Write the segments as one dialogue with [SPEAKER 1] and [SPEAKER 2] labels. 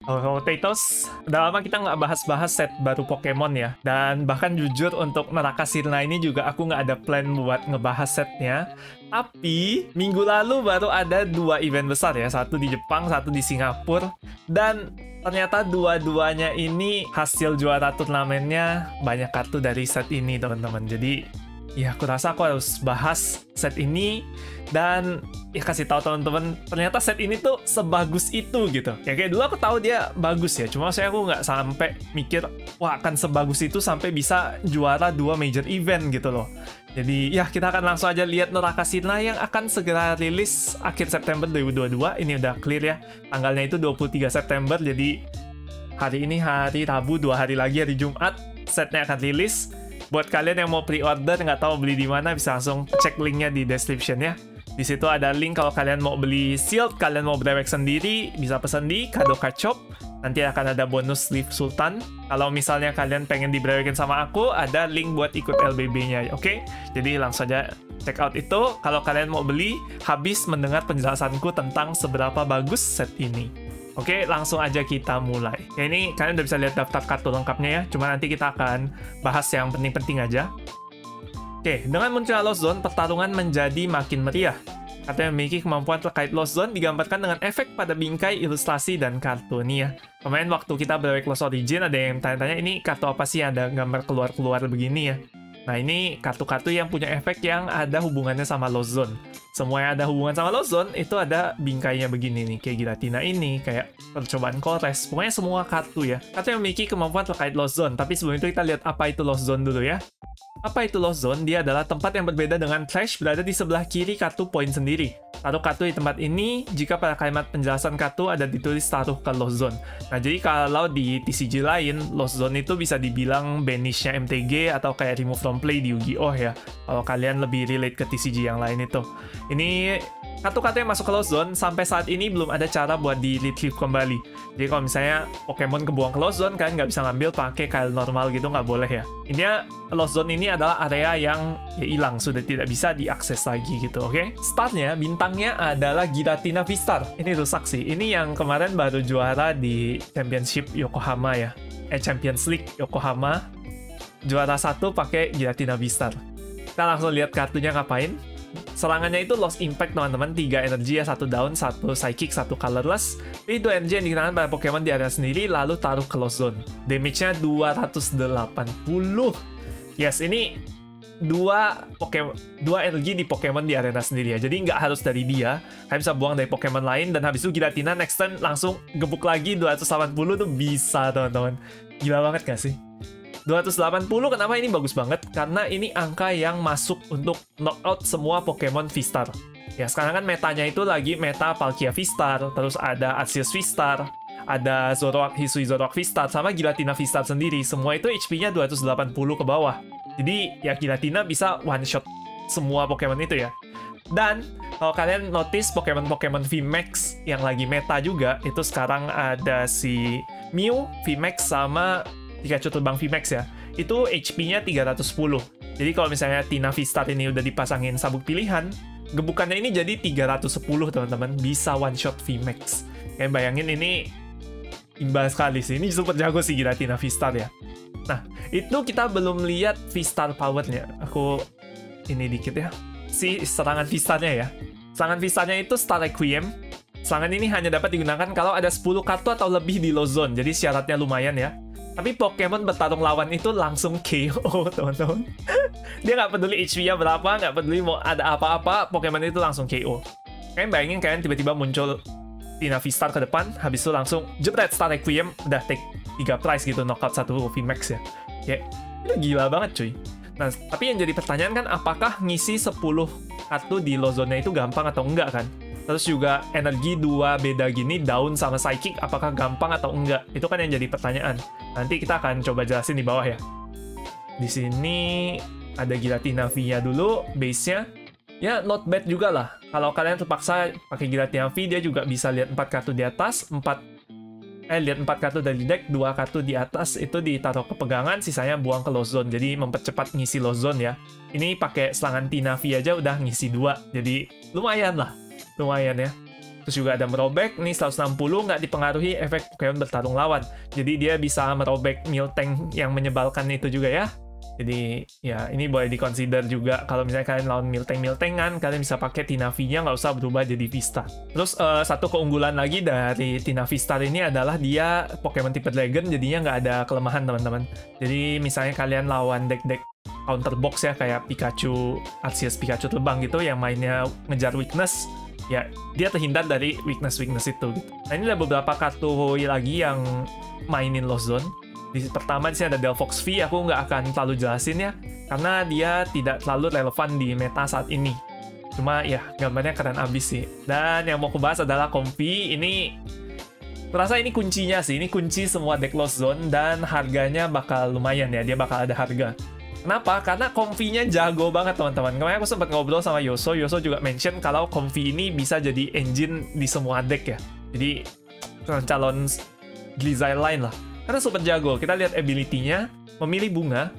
[SPEAKER 1] Oh, Potatoes, udah lama kita nggak bahas-bahas set baru Pokemon ya. Dan bahkan jujur untuk Neraka Sirna ini juga aku nggak ada plan buat ngebahas setnya. Tapi minggu lalu baru ada 2 event besar ya. Satu di Jepang, satu di Singapura. Dan ternyata dua-duanya ini hasil juara turnamennya banyak kartu dari set ini teman-teman. Jadi ya aku rasa aku harus bahas set ini dan ya kasih tahu teman-teman ternyata set ini tuh sebagus itu gitu. Ya kayak dulu aku tahu dia bagus ya, cuma saya aku nggak sampai mikir wah akan sebagus itu sampai bisa juara 2 major event gitu loh. Jadi ya kita akan langsung aja lihat Neraka Sirna yang akan segera rilis akhir September 2022. Ini udah clear ya, tanggalnya itu 23 September, jadi hari ini hari Rabu, 2 hari lagi hari Jumat setnya akan rilis. Buat kalian yang mau pre-order nggak tahu beli di mana, bisa langsung cek linknya di description ya. Di situ ada link kalau kalian mau beli sealed, kalian mau brewek sendiri, bisa pesan di Kado Card Shop. Nanti akan ada bonus sleeve Sultan. Kalau misalnya kalian pengen dibrewekin sama aku, ada link buat ikut LBB-nya, oke? Jadi langsung aja check out itu. Kalau kalian mau beli, habis mendengar penjelasanku tentang seberapa bagus set ini. Oke, langsung aja kita mulai. Ya ini kalian udah bisa lihat daftar kartu lengkapnya ya. Cuma nanti kita akan bahas yang penting-penting aja. Oke, dengan munculnya Lost Zone, pertarungan menjadi makin meriah. Kartu yang memiliki kemampuan terkait Lost Zone digambarkan dengan efek pada bingkai, ilustrasi, dan kartu nih ya. Kemarin waktu kita brewek Lost Origin, ada yang tanya-tanya ini kartu apa sih yang ada gambar keluar-keluar begini ya. Nah ini kartu-kartu yang punya efek yang ada hubungannya sama Lost Zone. Semua yang ada hubungan sama Lost Zone itu ada bingkainya begini nih. Kayak Giratina ini, kayak percobaan Kores. Pokoknya semua kartu ya. Kartu yang memiliki kemampuan terkait Lost Zone. Tapi sebelum itu kita lihat apa itu Lost Zone dulu ya. Apa itu Lost Zone? Dia adalah tempat yang berbeda dengan Trash, berada di sebelah kiri kartu poin sendiri. Taruh kartu di tempat ini jika pada kalimat penjelasan kartu ada ditulis taruh ke Lost Zone. Nah, jadi kalau di TCG lain, Lost Zone itu bisa dibilang banish-nya MTG atau kayak remove from play di Yu-Gi-Oh ya. Kalau kalian lebih relate ke TCG yang lain itu. Ini kartu-kartu yang masuk ke Lost Zone sampai saat ini belum ada cara buat di-retrieve kembali. Jadi kalau misalnya Pokemon kebuang ke Lost Zone, kalian nggak bisa ngambil pakai kail normal gitu, nggak boleh ya. Ini Lost Zone ini adalah area yang ya hilang, sudah tidak bisa diakses lagi gitu, oke? Startnya, bintangnya adalah Giratina V-Star. Ini rusak sih. Ini yang kemarin baru juara di Championship Yokohama ya. Champions League Yokohama. Juara 1 pakai Giratina V-Star. Kita langsung lihat kartunya ngapain. Serangannya itu Lost Impact teman-teman, 3 energi ya, 1 down, 1 psychic, 1 colorless. Pilih 2 energi yang digunakan pada Pokemon di area sendiri, lalu taruh ke Lost Zone. Damage-nya 280. Yes, ini 2 energi di Pokemon di arena sendiri ya. Jadi nggak harus dari dia, kalian bisa buang dari Pokemon lain, dan habis itu Giratina next turn langsung gebuk lagi 280 tuh bisa teman-teman. Gila banget gak sih? 280, kenapa ini bagus banget? Karena ini angka yang masuk untuk knockout semua Pokemon V-Star. Ya, sekarang kan metanya itu lagi meta Palkia V-Star, terus ada Arceus V-Star, ada Hisui Zoroark V-Star, sama Giratina V-Star sendiri. Semua itu HP-nya 280 ke bawah. Jadi, ya Giratina bisa one-shot semua Pokemon itu ya. Dan, kalau kalian notice Pokemon-Pokemon VMAX yang lagi meta juga, itu sekarang ada si Mew VMAX sama Pikachu terbang VMAX ya, itu HP-nya 310. Jadi kalau misalnya Tina V-Star ini udah dipasangin sabuk pilihan, gebukannya ini jadi 310 teman-teman, bisa one shot VMAX. Kayak bayangin ini imbal sekali sih, ini super jago sih Giratina V-Star ya. Nah, itu kita belum lihat V-Star power-nya. Aku ini dikit ya. Si serangan V-Star-nya ya. Serangan V-Star-nya itu Star Requiem. Serangan ini hanya dapat digunakan kalau ada 10 kartu atau lebih di Lost Zone. Jadi syaratnya lumayan ya. Tapi Pokemon bertarung lawan itu langsung KO, teman-teman. Dia nggak peduli HP-nya berapa, nggak peduli mau ada apa-apa, Pokemon itu langsung KO. Kalian bayangin kalian tiba-tiba muncul Tina V-Star ke depan, habis itu langsung jebret Star Requiem, udah take 3 prize gitu, knockout 1 VMAX ya. Ya, itu gila banget cuy. Nah, tapi yang jadi pertanyaan kan, apakah ngisi 10 kartu di Lost Zone-nya itu gampang atau enggak kan? Terus juga energi 2 beda gini, Daun sama Psychic, apakah gampang atau enggak? Itu kan yang jadi pertanyaan. Nanti kita akan coba jelasin di bawah ya. Di sini ada Giratina V-nya dulu, base-nya. Ya, not bad juga lah. Kalau kalian terpaksa pakai Giratina V, dia juga bisa lihat 4 kartu di atas, lihat 4 kartu dari deck, 2 kartu di atas itu ditaruh ke pegangan, sisanya buang ke Lost Zone. Jadi mempercepat ngisi Lost Zone ya. Ini pakai serangan Tina V aja udah ngisi 2, jadi lumayan lah. Lumayan ya. Terus juga ada merobek, nih 160 nggak dipengaruhi efek Pokemon bertarung lawan. Jadi dia bisa merobek Miltank yang menyebalkan itu juga ya. Jadi ya ini boleh dikonsider juga kalau misalnya kalian lawan Miltank-Miltankan, kalian bisa pakai Tinavi-nya nggak usah berubah jadi V-Star. Terus satu keunggulan lagi dari Tinavi Star ini adalah dia Pokemon tipe Dragon, jadinya nggak ada kelemahan teman-teman. Jadi misalnya kalian lawan deck-deck counter box ya, kayak Pikachu, Arceus Pikachu terbang gitu, yang mainnya ngejar weakness, ya dia terhindar dari weakness-weakness itu gitu. Nah ini ada beberapa kartu lagi yang mainin Lost Zone. Pertama di sini ada Delphox V, aku nggak akan terlalu jelasin ya, karena dia tidak terlalu relevan di meta saat ini. Cuma ya gambarnya keren abis sih. Dan yang mau aku bahas adalah Comfey. Ini kurasa ini kuncinya sih, ini kunci semua deck Lost Zone, dan harganya bakal lumayan ya, dia bakal ada harga. Kenapa? Karena Comfey-nya jago banget teman-teman. Kemarin aku sempat ngobrol sama Yoso juga mention kalau Comfey ini bisa jadi engine di semua deck ya. Jadi calon Glizzile line lah. Karena super jago. Kita lihat ability-nya, memilih bunga,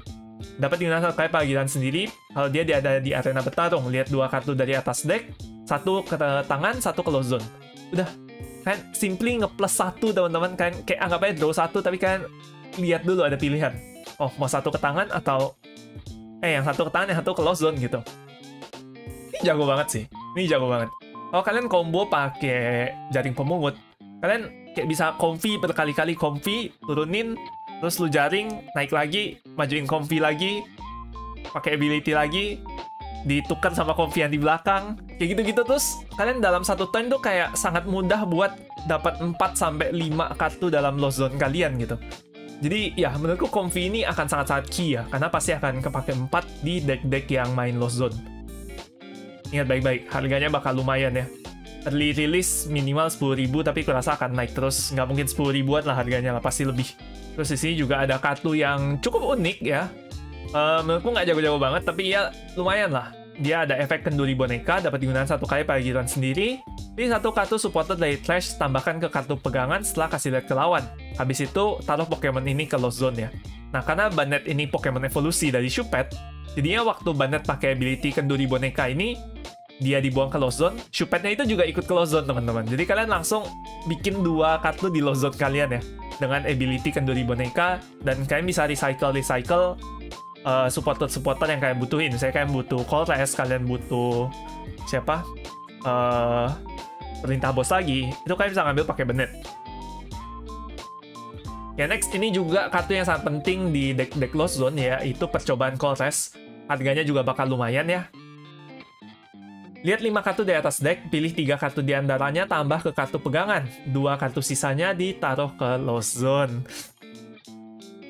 [SPEAKER 1] dapat digunakan kayak panggilan sendiri. Kalau dia ada di arena bertarung, lihat 2 kartu dari atas deck, 1 ke tangan, 1 ke Lost Zone. Udah, kan simply nge-plus 1 teman-teman, kan kayak anggap aja draw 1, tapi kan lihat dulu ada pilihan. Oh, mau 1 ke tangan atau yang 1 ke tangan, yang 1 ke Lost Zone gitu. Ini jago banget sih. Ini jago banget. Kalau kalian combo pakai jaring pemungut, kalian kayak bisa Comfey berkali-kali, Comfey turunin, terus lu jaring, naik lagi, majuin Comfey lagi, pakai ability lagi, ditukar sama Comfey yang di belakang, kayak gitu-gitu. Terus kalian dalam satu turn tuh kayak sangat mudah buat dapat 4-5 kartu dalam Lost Zone kalian gitu. Jadi ya menurutku Comfey ini akan sangat-sangat key ya, karena pasti akan kepake 4 di deck-deck yang main Lost Zone. Ingat baik-baik, harganya bakal lumayan ya. Early release minimal 10.000, tapi kurasa akan naik terus. Nggak mungkin 10.000-an lah harganya lah, pasti lebih. Terus di sini juga ada kartu yang cukup unik ya. Menurutku nggak jago-jago banget, tapi ya lumayan lah. Dia ada efek kenduri boneka, dapat digunakan 1 kali pada giliran sendiri. Pilih 1 kartu supporter dari trash, tambahkan ke kartu pegangan setelah kasih lihat ke lawan. Habis itu, taruh Pokemon ini ke Lost Zone ya. Nah, karena Banette ini Pokemon evolusi dari Choupette, jadinya waktu Banette pakai ability kenduri boneka ini, dia dibuang ke Lost Zone, Choupette-nya itu juga ikut ke Lost Zone teman-teman. Jadi kalian langsung bikin 2 kartu di Lost Zone kalian ya, dengan ability kenduri boneka, dan kalian bisa recycle supporter-supporter yang kalian butuhin. Misalnya kalian butuh Colress, kalian butuh siapa? Perintah bos lagi, itu kalian bisa ngambil pakai Banette. Ya next, ini juga kartu yang sangat penting di deck Lost Zone ya, itu percobaan Colress. Harganya juga bakal lumayan ya. Lihat 5 kartu di atas deck, pilih 3 kartu di antaranya, tambah ke kartu pegangan. 2 kartu sisanya ditaruh ke Lost Zone.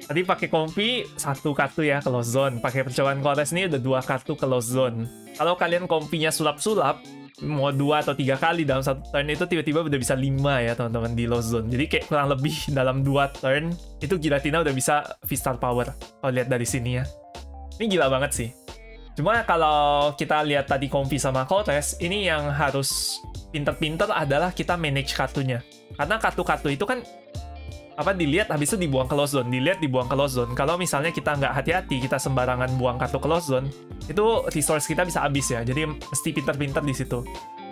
[SPEAKER 1] Tadi pakai Comfey, 1 kartu ya ke Lost Zone. Pakai percobaan Colress ini udah 2 kartu ke Lost Zone. Kalau kalian Comfey-nya sulap-sulap, mau 2 atau 3 kali dalam satu turn itu tiba-tiba udah bisa 5 ya teman-teman di Lost Zone. Jadi kayak kurang lebih dalam 2 turn, itu Giratina udah bisa V-Star Power. Kalau lihat dari sini ya. Ini gila banget sih. Cuma kalau kita lihat tadi Comfey sama Colress, ini yang harus pinter-pinter adalah kita manage kartunya. Karena kartu-kartu itu kan dilihat habis itu dibuang ke Lost Zone, dilihat dibuang ke Lost Zone. Kalau misalnya kita nggak hati-hati, kita sembarangan buang kartu ke Lost Zone, itu resource kita bisa habis ya. Jadi mesti pinter-pinter di situ.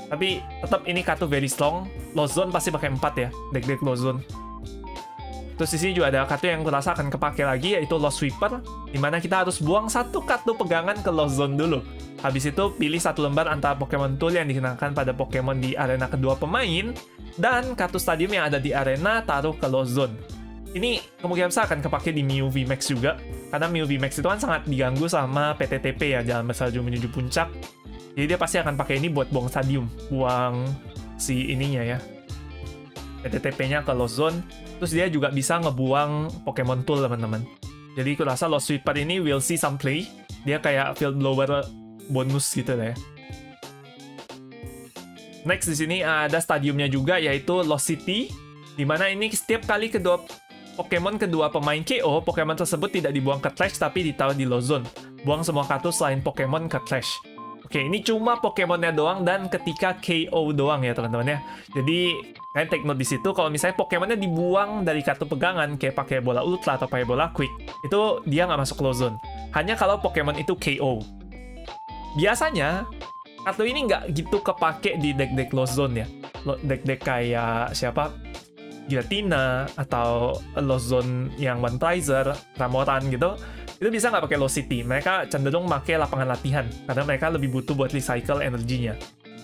[SPEAKER 1] Tapi tetap ini kartu very strong. Lost Zone pasti pakai 4 ya, deck-deck Lost Zone. Terus di sini juga ada kartu yang kurasa akan kepake lagi, yaitu Lost Sweeper, dimana kita harus buang 1 kartu pegangan ke Lost Zone dulu. Habis itu pilih 1 lembar antara Pokemon Tool yang dikenakan pada Pokemon di arena kedua pemain, dan kartu stadium yang ada di arena taruh ke Lost Zone. Ini kemungkinan besar akan kepake di Mew VMAX juga, karena Mew VMAX itu kan sangat diganggu sama PTTP ya, jalan bersalju menuju puncak. Jadi dia pasti akan pakai ini buat buang stadium, buang si ininya ya, PTTP-nya ke Lost Zone. Terus dia juga bisa ngebuang Pokemon Tool teman-teman. Jadi aku rasa Lost Sweeper ini will see some play. Dia kayak Field Blower bonus gitu lah ya. Next di sini ada stadiumnya juga, yaitu Lost City, dimana ini setiap kali kedua pemain KO, Pokemon tersebut tidak dibuang ke trash tapi ditaruh di Lost Zone. Buang semua kartu selain Pokemon ke trash. Oke, ini cuma Pokemonnya doang dan ketika KO doang ya teman-teman ya. Jadi kalian take note di situ, kalau misalnya Pokemonnya dibuang dari kartu pegangan kayak pakai bola Ultra atau pakai bola Quick, itu dia nggak masuk Lost Zone. Hanya kalau Pokemon itu KO. Biasanya kartu ini nggak gitu kepake di deck-deck Lost Zone ya. deck-deck kayak siapa? Giratina atau Lost Zone yang One Prizer, Cramoran gitu, itu bisa nggak pakai Lost City. Mereka cenderung pakai lapangan latihan karena mereka lebih butuh buat recycle energinya.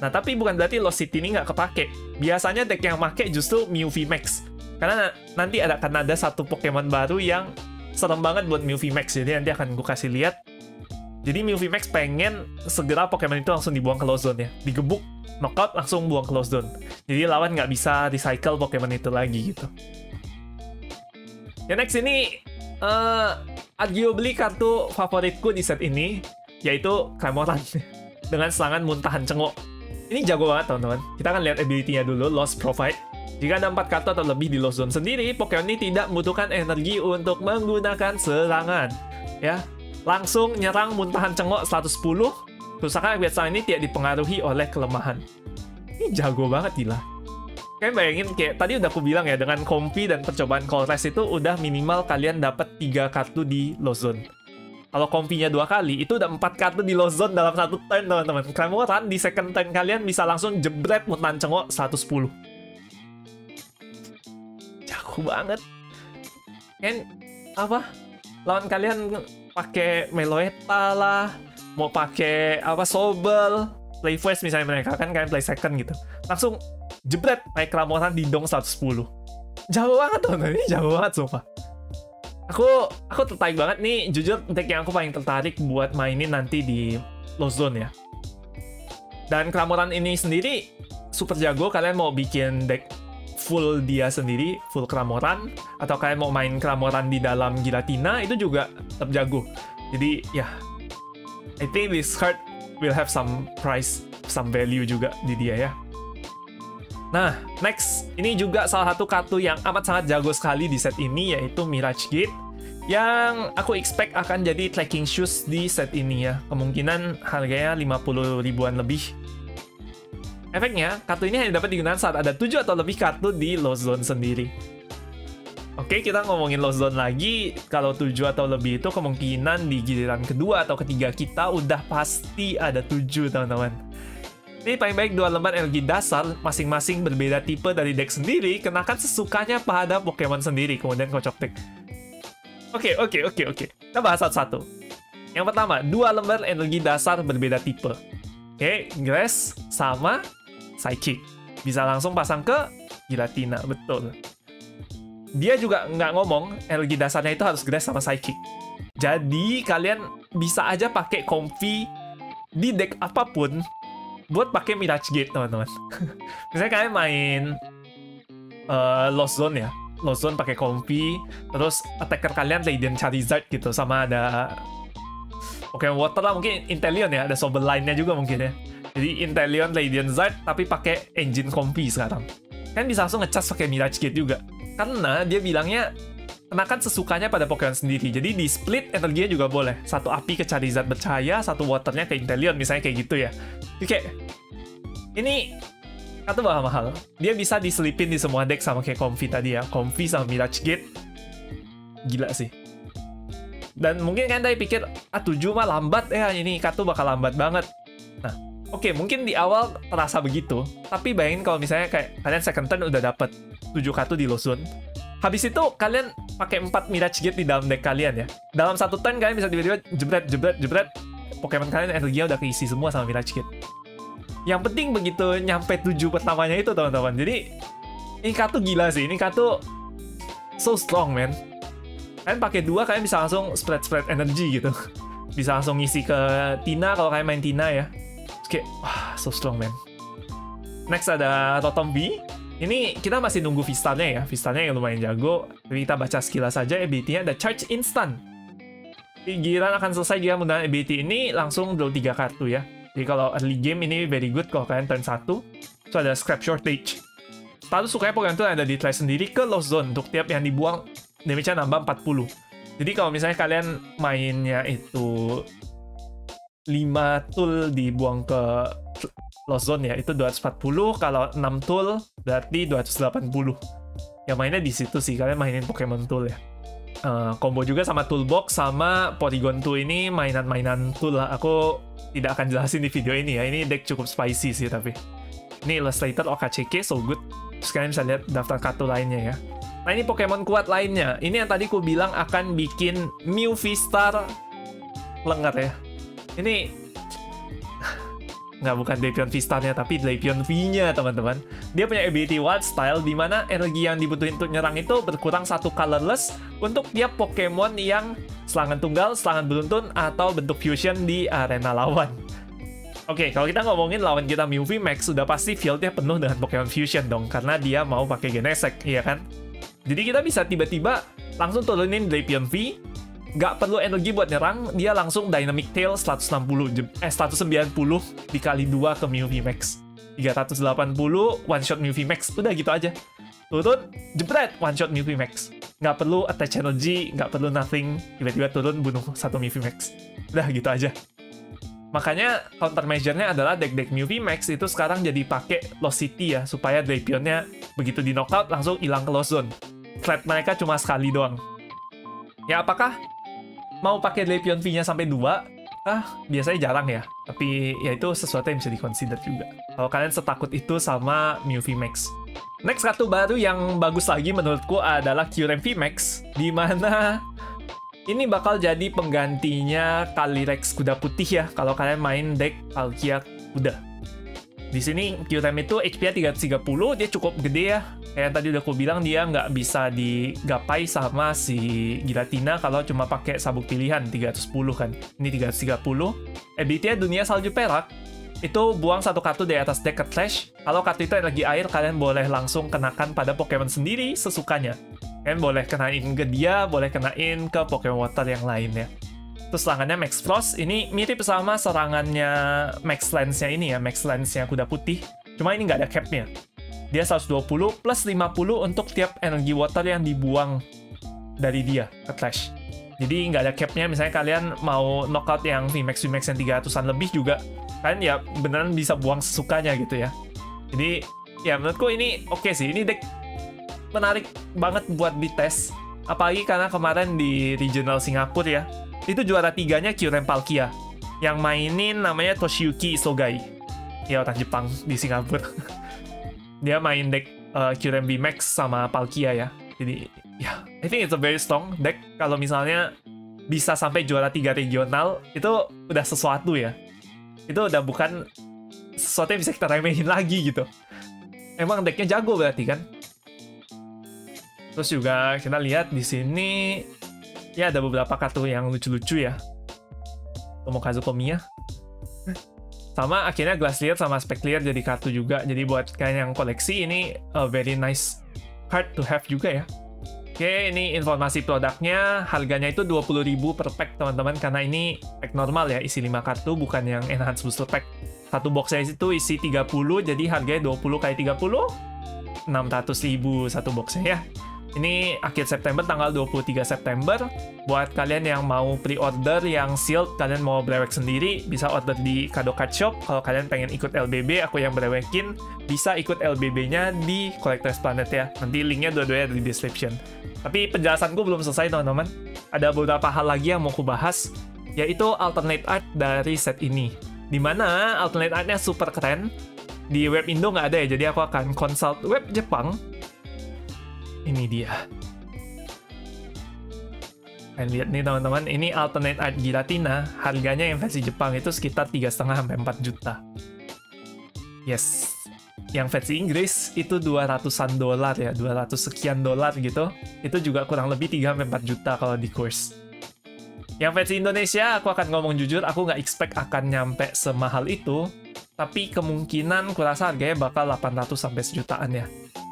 [SPEAKER 1] Nah, tapi bukan berarti Lost City ini nggak kepake. Biasanya deck yang pakai justru Mew VMAX. Karena nanti akan ada satu Pokemon baru yang serem banget buat Mew VMAX. Jadi nanti akan gue kasih lihat. Jadi Mew VMAX pengen segera Pokemon itu langsung dibuang ke Lost Zone ya. Digebuk, knockout, langsung buang ke Lost Zone. Jadi lawan nggak bisa recycle Pokemon itu lagi gitu. Ya next ini, arguably kartu favoritku di set ini, yaitu Cramoran. Dengan serangan muntahan cengok. Ini jago banget teman-teman. Kita akan lihat ability-nya dulu, Lost Provide. Jika ada 4 kartu atau lebih di Lost Zone sendiri, Pokemon ini tidak membutuhkan energi untuk menggunakan serangan. Ya, langsung nyerang muntahan cengok 110. Kerusakan akibat serangan ini tidak dipengaruhi oleh kelemahan. Ini jago banget gila. Kalian bayangin kayak tadi udah aku bilang ya, dengan Comfy dan percobaan Colress itu udah minimal kalian dapat 3 kartu di Lost Zone. Kalau Comfy-nya 2 kali, itu udah 4 kartu di Lost Zone dalam 1 turn teman-teman. Cramoran di second turn kalian bisa langsung jebret muntahan cengok 110. Jago banget. Kan apa? Lawan kalian pakai Meloetta lah, mau pakai apa Sobel, play first misalnya mereka kan kalian play second gitu. Langsung jebret kayak Cramoran di dong 110. Jago banget teman-teman, ini jago banget sumpah. Aku tertarik banget nih, jujur deck yang aku paling tertarik buat mainin nanti di Lost Zone ya. Dan Cramoran ini sendiri super jago, kalian mau bikin deck full dia sendiri, full Cramoran, atau kalian mau main Cramoran di dalam Giratina, itu juga tetap jago. Jadi ya, I think this card will have some price, some value juga di dia ya. Nah, next, ini juga salah satu kartu yang amat sangat jago sekali di set ini, yaitu Mirage Gate, yang aku expect akan jadi tracking shoes di set ini ya. Kemungkinan harganya 50 ribuan lebih. Efeknya, kartu ini hanya dapat digunakan saat ada 7 atau lebih kartu di Lost Zone sendiri. Oke, kita ngomongin Lost Zone lagi. Kalau 7 atau lebih itu kemungkinan di giliran kedua atau ketiga kita udah pasti ada 7, teman-teman. Ini paling baik 2 lembar energi dasar, masing-masing berbeda tipe dari deck sendiri, kenakan sesukanya pada Pokemon sendiri, kemudian kocok deck. Oke. Kita bahas satu-satu. Yang pertama, 2 lembar energi dasar berbeda tipe. Oke, Grass sama Psychic. Bisa langsung pasang ke Giratina, betul. Dia juga nggak ngomong, energi dasarnya itu harus Grass sama Psychic. Jadi, kalian bisa aja pakai Comfy di deck apapun, buat pakai Mirage Gate, teman-teman. Misalnya kalian main Lost Zone ya. Lost Zone pakai Comfy, terus attacker kalian Radiant Charizard gitu, sama ada Pokemon Water lah, mungkin Inteleon ya, ada Sobel line-nya juga mungkin ya. Jadi Inteleon, Radiant Zard, tapi pakai engine Comfy sekarang. Kan bisa langsung ngecas pakai Mirage Gate juga. Karena dia bilangnya kenakan sesukanya pada Pokemon sendiri. Jadi di split energinya juga boleh. Satu api ke Charizard bercahaya, satu waternya ke Inteleon, misalnya kayak gitu ya. Jadi kayak, ini kartu bakal mahal. Dia bisa diselipin di semua deck sama kayak Comfy tadi ya. Comfy sama Mirage Gate. Gila sih. Dan mungkin kan tadi pikir, 7 mah lambat ya, ini kartu bakal lambat banget. Nah, oke, mungkin di awal terasa begitu. Tapi bayangin kalau misalnya kayak kalian second turn udah dapet 7 kartu di Lost Zone. Habis itu kalian pakai 4 Mirage Gate di dalam deck kalian ya. Dalam satu turn kalian bisa tiba-tiba jebret. Pokemon kalian energinya udah keisi semua sama Mirage Gate. Yang penting begitu nyampe 7 pertamanya itu teman-teman. Jadi ini kartu gila sih. Ini kartu so strong man. Kalian pakai 2 kalian bisa langsung spread energi gitu. Bisa langsung ngisi ke Tina kalau kalian main Tina ya. Oke, wah so strong man. Next ada Rotom B. Ini kita masih nunggu Vistarnya ya. Vistarnya yang lumayan jago. Tapi kita baca sekilas saja. Ability-nya ada Charge Instant. Giliran akan selesai jika menggunakan ability ini langsung draw 3 kartu ya. Jadi kalau early game ini very good kalau kalian turn 1. So ada Scrap Shortage. Status sukanya Pokemon itu ada di try sendiri ke Lost Zone. Untuk tiap yang dibuang, damage-nya nambah 40. Jadi kalau misalnya kalian mainnya itu 5 tool dibuang ke Lost Zone ya, itu 240. Kalau 6 tool berarti 280. Yang mainnya di situ sih, kalian mainin Pokemon tool ya. Combo juga sama Toolbox sama Porygon 2 ini mainan-mainan tool lah. Aku tidak akan jelasin di video ini ya. Ini deck cukup spicy sih tapi. Ini Illustrator OKCK, so good. Terus kalian bisa lihat daftar kartu lainnya ya. Nah ini Pokemon kuat lainnya. Ini yang tadi ku bilang akan bikin Mew V-Star lengket ya. Ini nggak, bukan Drapion V-Star-nya, tapi Drapion V-nya teman-teman. Dia punya ability Wild Style, di mana energi yang dibutuhin untuk nyerang itu berkurang 1 colorless untuk tiap Pokemon yang serangan tunggal, serangan beruntun, atau bentuk fusion di arena lawan. Oke, kalau kita ngomongin lawan kita Mew VMAX, sudah pasti fieldnya penuh dengan Pokemon Fusion dong, karena dia mau pakai Genesect, iya kan? Jadi kita bisa tiba-tiba langsung turunin Drapion V, nggak perlu energi buat nyerang, dia langsung Dynamic Tail 190 dikali 2 ke Mew VMAX. 380 one shot Mew VMAX, udah gitu aja. Turun, jebret, one shot Mew VMAX. Nggak perlu attach energy, nggak perlu nothing, tiba-tiba turun bunuh 1 Mew VMAX. Udah gitu aja. Makanya countermeasure-nya adalah deck-deck Mew VMAX itu sekarang jadi pakai Lost City ya, supaya Drapionnya begitu di knockout langsung hilang ke Lost Zone. Threat mereka cuma sekali doang. Ya apakah mau pakai Drapion V-nya sampai 2? Biasanya jarang ya. Tapi ya itu sesuatu yang bisa di-consider juga. Kalau kalian setakut itu sama Mew VMAX. Next kartu baru yang bagus lagi menurutku adalah Kyurem VMAX, di mana ini bakal jadi penggantinya Calyrex Kuda Putih ya, kalau kalian main deck Palkia Kuda. Di sini Kyurem itu HP-nya 330, dia cukup gede ya. Kayak tadi udah aku bilang, dia nggak bisa digapai sama si Giratina kalau cuma pakai sabuk pilihan 310 kan. Ini 330. Ability-nya Dunia Salju Perak. Itu buang 1 kartu dari atas deck ke trash. Kalau kartu itu energi air, kalian boleh langsung kenakan pada Pokemon sendiri sesukanya. Kalian boleh kenain ke dia, boleh kenain ke Pokemon Water yang lainnya. Terus serangannya Max Frost, ini mirip sama serangannya Max Lance-nya ini ya, Max Lance-nya Kuda Putih. Cuma ini nggak ada cap-nya. Dia 120 plus 50 untuk tiap energi water yang dibuang dari dia ke trash. Jadi nggak ada cap-nya, misalnya kalian mau knockout yang VMAX yang 300-an lebih juga, kalian ya beneran bisa buang sesukanya gitu ya. Jadi ya menurutku ini oke sih, ini deck menarik banget buat dites. Apalagi karena kemarin di regional Singapura ya, itu juara 3-nya Kyurem Palkia. Yang mainin namanya Toshiyuki Isogai. Ya orang Jepang di Singapura. Dia main deck Kyurem VMAX sama Palkia ya. Jadi ya, I think it's a very strong deck. Kalau misalnya bisa sampai juara 3 regional, itu udah sesuatu ya. Itu udah bukan sesuatu yang bisa kita remehin lagi gitu. Emang decknya jago berarti kan. Terus juga kita lihat di sini ya ada beberapa kartu yang lucu-lucu ya. Tomokazu Komiya. Sama akhirnya Glacier sama Speclear jadi kartu juga. Jadi buat kalian yang koleksi, ini a very nice card to have juga ya. Oke, ini informasi produknya. Harganya itu 20.000 per pack teman-teman, karena ini pack normal ya, isi 5 kartu, bukan yang enhanced booster pack. Satu boxnya itu isi 30, jadi harganya 20 kali 30, 600.000 satu boxnya ya. Ini akhir September, tanggal 23 September. Buat kalian yang mau pre-order yang sealed, kalian mau brewek sendiri, bisa order di Kado Card Shop. Kalau kalian pengen ikut LBB, aku yang brewekin, bisa ikut LBB-nya di Collector's Planet ya. Nanti linknya dua-duanya ada di description. Tapi penjelasanku belum selesai teman-teman. Ada beberapa hal lagi yang mau aku bahas, yaitu alternate art dari set ini. Dimana alternate art-nya super keren. Di web Indo nggak ada ya, jadi aku akan consult web Jepang. Ini dia. Kalian lihat nih teman-teman, ini alternate art Giratina, harganya yang versi Jepang itu sekitar 3,5-4 juta. Yes. Yang versi Inggris itu 200-an dolar ya, 200 sekian dolar gitu. Itu juga kurang lebih 3-4 juta kalau di kurs. Yang versi Indonesia, aku akan ngomong jujur, aku nggak expect akan nyampe semahal itu. Tapi kemungkinan kurasa harganya bakal 800 sampai sejutaan ya.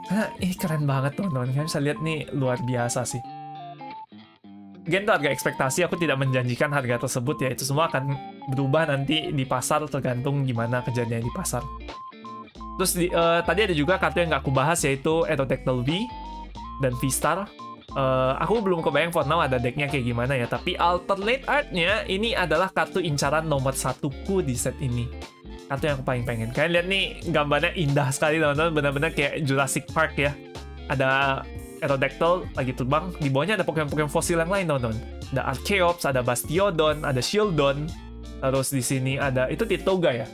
[SPEAKER 1] Nah, ini keren banget teman-teman. Kalian bisa lihat nih, luar biasa sih. Again, itu harga ekspektasi, aku tidak menjanjikan harga tersebut ya. Itu semua akan berubah nanti di pasar, tergantung gimana kejadian di pasar. Terus tadi ada juga kartu yang nggak aku bahas, yaitu Aerodactyl V dan V-Star. Aku belum kebayang for now ada decknya kayak gimana ya. Tapi alternate art-nya ini adalah kartu incaran nomor 1ku di set ini. Kartu yang aku paling pengen. Kalian lihat nih, gambarnya indah sekali teman-teman. Benar-benar kayak Jurassic Park ya. Ada Aerodactyl lagi terbang. Di bawahnya ada Pokemon fosil yang lain teman-teman. Ada Archeops, ada Bastiodon, ada Shieldon. Terus di sini ada, itu Titoga ya.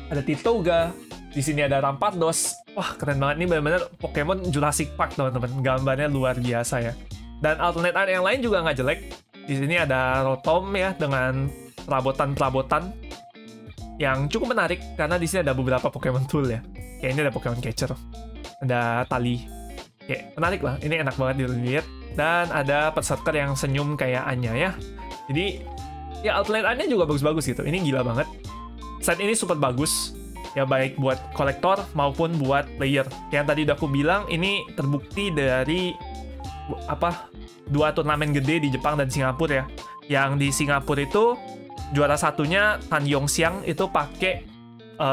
[SPEAKER 1] Ada Titoga, Di sini ada Rampardos. Wah, keren banget. Ini benar-benar Pokemon Jurassic Park, teman-teman. Gambarnya luar biasa ya. Dan alternate art yang lain juga nggak jelek. Di sini ada Rotom ya, dengan perabotan-perabotan yang cukup menarik, karena di sini ada beberapa Pokemon tool ya. Kayak ini ada Pokemon Catcher. Ada tali. Oke, menarik lah. Ini enak banget dilihat. Dan ada Berserker yang senyum kayak Anya ya. Jadi, ya alternate art-nya juga bagus-bagus gitu. Ini gila banget. Set ini super bagus. Ya baik buat kolektor maupun buat player. Yang tadi udah aku bilang, ini terbukti dari dua turnamen gede di Jepang dan Singapura ya. Yang di Singapura itu juara satunya Tan Yongxiang itu pakai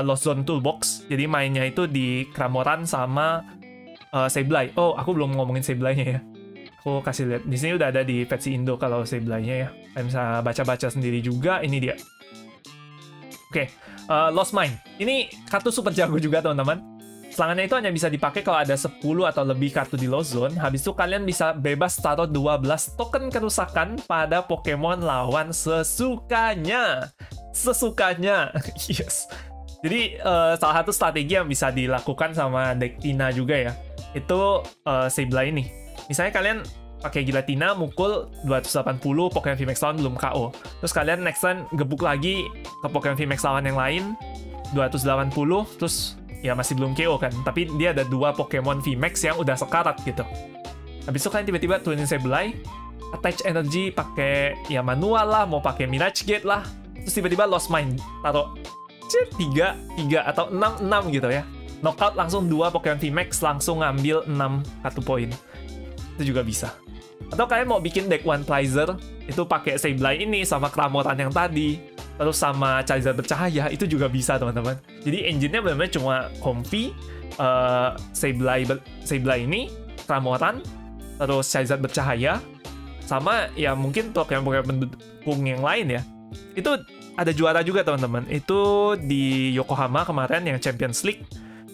[SPEAKER 1] Lost Zone Toolbox. Jadi mainnya itu di Cramoran sama Sableye. Oh, aku belum ngomongin Sableye-nya ya. Aku kasih lihat. Di sini udah ada di versi Indo kalau Sableye-nya ya. Kalian bisa baca-baca sendiri juga. Ini dia. Oke, Lost Mine. Ini kartu super jago juga, teman-teman. Serangannya itu hanya bisa dipakai kalau ada 10 atau lebih kartu di Lost Zone. Habis itu kalian bisa bebas taruh 12 token kerusakan pada Pokemon lawan sesukanya. Sesukanya. Yes. Jadi, salah satu strategi yang bisa dilakukan sama deck Tina juga ya. Itu Sableye ini. Misalnya kalian pakai Giratina, mukul 280, Pokemon VMAX lawan belum KO. Terus kalian next turn gebuk lagi ke Pokemon VMAX lawan yang lain, 280, terus ya masih belum KO kan. Tapi dia ada 2 Pokemon VMAX yang udah sekarat gitu. Habis itu kalian tiba-tiba turunin Sableye, attach energy pakai ya manual lah, mau pakai Mirage Gate lah. Terus tiba-tiba Lost Mine, taruh 3 atau 6 gitu ya. Knockout langsung 2 Pokemon VMAX, langsung ngambil 6 kartu poin. Itu juga bisa. Atau kalian mau bikin deck One Prizer, itu pakai Sableye ini sama Cramoran yang tadi, terus sama Charizard bercahaya, itu juga bisa, teman-teman. Jadi engine-nya benar-benar cuma Comfy, Sableye ini, Cramoran, terus Charizard bercahaya, sama ya mungkin Pokemon pendukung yang lain ya. Itu ada juara juga, teman-teman. Itu di Yokohama kemarin yang Champions League.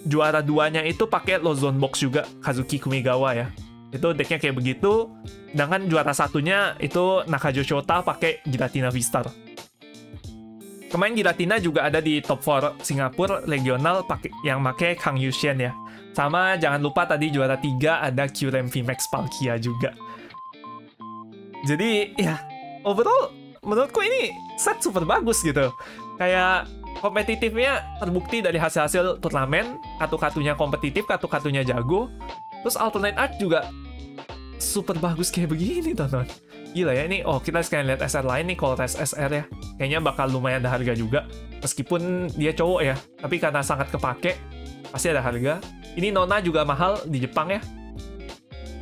[SPEAKER 1] Juara 2-nya itu pakai Lost Zone Box juga, Kazuki Kumigawa ya. Itu decknya kayak begitu. Sedangkan juara satunya itu Nakajo Shota pakai Giratina V-Star. Kemarin Giratina juga ada di top 4 Singapura regional yang pakai Kang Yuxian ya. Sama jangan lupa tadi juara 3 ada Kyurem VMAX Palkia juga. Jadi ya overall menurutku ini set super bagus gitu. Kayak kompetitifnya terbukti dari hasil-hasil turnamen, kartu-kartunya kompetitif, kartu-kartunya jago. Terus alternate art juga super bagus kayak begini, tonton. Gila ya, ini kita sekalian lihat SR lain nih, Colress SR ya. Kayaknya bakal lumayan ada harga juga. Meskipun dia cowok ya, tapi karena sangat kepake, pasti ada harga. Ini Nona juga mahal di Jepang ya.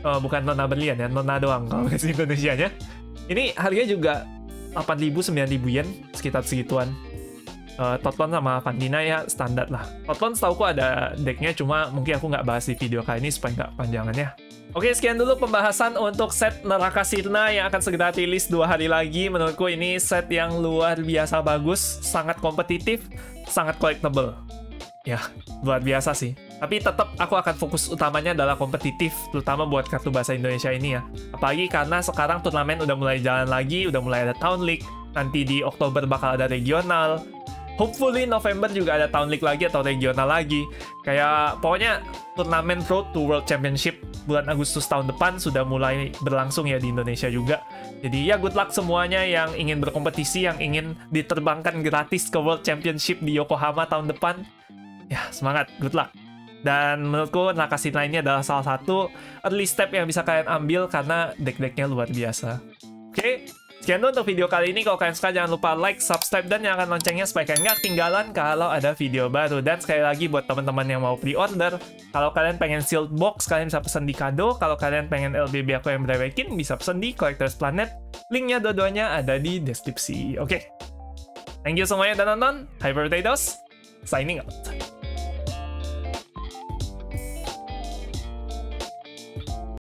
[SPEAKER 1] Bukan Nona berlian ya, Nona doang kalau di Indonesia nya. Ini harganya juga 8.000, 9.000 yen, sekitar segituan. Totlon sama Fantina ya standar lah. Totlon setauku ada decknya, cuma mungkin aku nggak bahas di video kali ini supaya nggak panjangan ya. Oke, sekian dulu pembahasan untuk set Neraka Sirna yang akan segera rilis 2 hari lagi. Menurutku ini set yang luar biasa bagus, sangat kompetitif, sangat collectible. Ya, luar biasa sih. Tapi tetap aku akan fokus utamanya adalah kompetitif, terutama buat kartu bahasa Indonesia ini ya. Apalagi karena sekarang turnamen udah mulai jalan lagi, udah mulai ada Town League. Nanti di Oktober bakal ada regional. Hopefully November juga ada Town League lagi atau regional lagi. Kayak pokoknya turnamen Road to World Championship bulan Agustus tahun depan sudah mulai berlangsung ya di Indonesia juga. Jadi ya good luck semuanya yang ingin berkompetisi, yang ingin diterbangkan gratis ke World Championship di Yokohama tahun depan. Ya semangat, good luck. Dan menurutku Neraka Sirna ini adalah salah satu early step yang bisa kalian ambil karena deck-decknya luar biasa. Oke. Sekian dulu untuk video kali ini. Kalau kalian suka jangan lupa like, subscribe, dan nyalakan loncengnya supaya kalian nggak ketinggalan kalau ada video baru. Dan sekali lagi buat teman-teman yang mau pre-order, kalau kalian pengen sealed box, kalian bisa pesen di Kado. Kalau kalian pengen LBB aku yang berewekin, bisa pesen di Collectors Planet. Linknya dua-duanya ada di deskripsi. Oke. Thank you semuanya udah nonton. Hyper Potatoes, signing out.